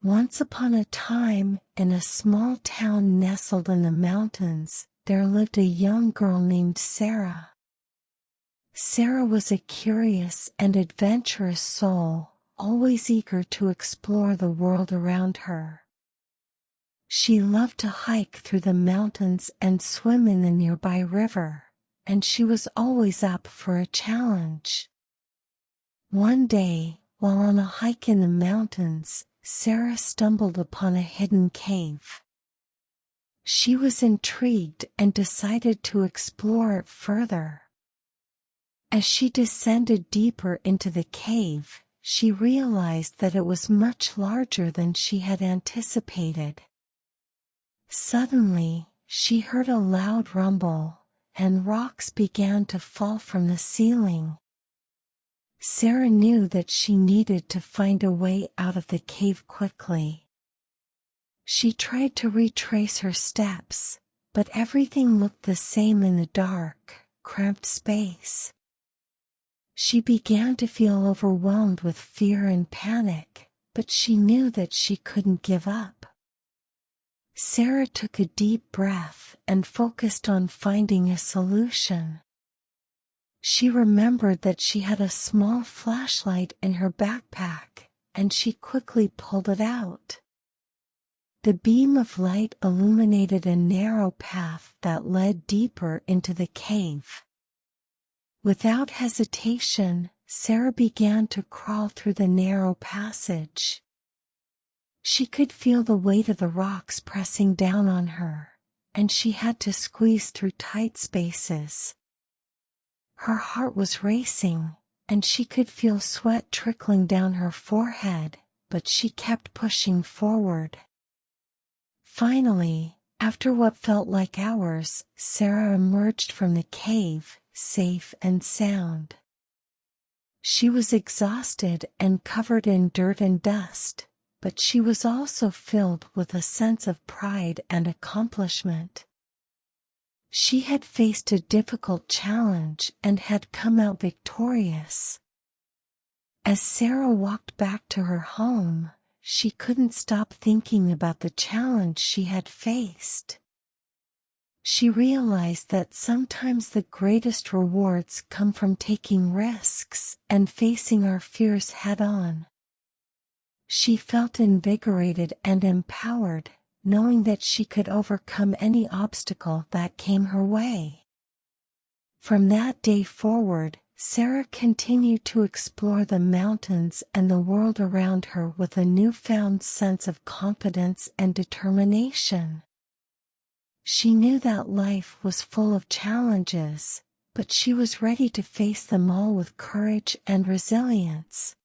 Once upon a time, in a small town nestled in the mountains, there lived a young girl named Sarah. Sarah was a curious and adventurous soul, always eager to explore the world around her. She loved to hike through the mountains and swim in the nearby river, and she was always up for a challenge. One day, while on a hike in the mountains, Sarah stumbled upon a hidden cave. She was intrigued and decided to explore it further. As she descended deeper into the cave, she realized that it was much larger than she had anticipated. Suddenly, she heard a loud rumble, and rocks began to fall from the ceiling. Sarah knew that she needed to find a way out of the cave quickly. She tried to retrace her steps, but everything looked the same in the dark, cramped space. She began to feel overwhelmed with fear and panic, but she knew that she couldn't give up. Sarah took a deep breath and focused on finding a solution. She remembered that she had a small flashlight in her backpack, and she quickly pulled it out. The beam of light illuminated a narrow path that led deeper into the cave. Without hesitation, Sarah began to crawl through the narrow passage. She could feel the weight of the rocks pressing down on her, and she had to squeeze through tight spaces. Her heart was racing, and she could feel sweat trickling down her forehead, but she kept pushing forward. Finally, after what felt like hours, Sarah emerged from the cave, safe and sound. She was exhausted and covered in dirt and dust, but she was also filled with a sense of pride and accomplishment. She had faced a difficult challenge and had come out victorious. As Sarah walked back to her home, she couldn't stop thinking about the challenge she had faced. She realized that sometimes the greatest rewards come from taking risks and facing our fears head-on. She felt invigorated and empowered, knowing that she could overcome any obstacle that came her way. From that day forward, Sarah continued to explore the mountains and the world around her with a newfound sense of confidence and determination. She knew that life was full of challenges, but she was ready to face them all with courage and resilience.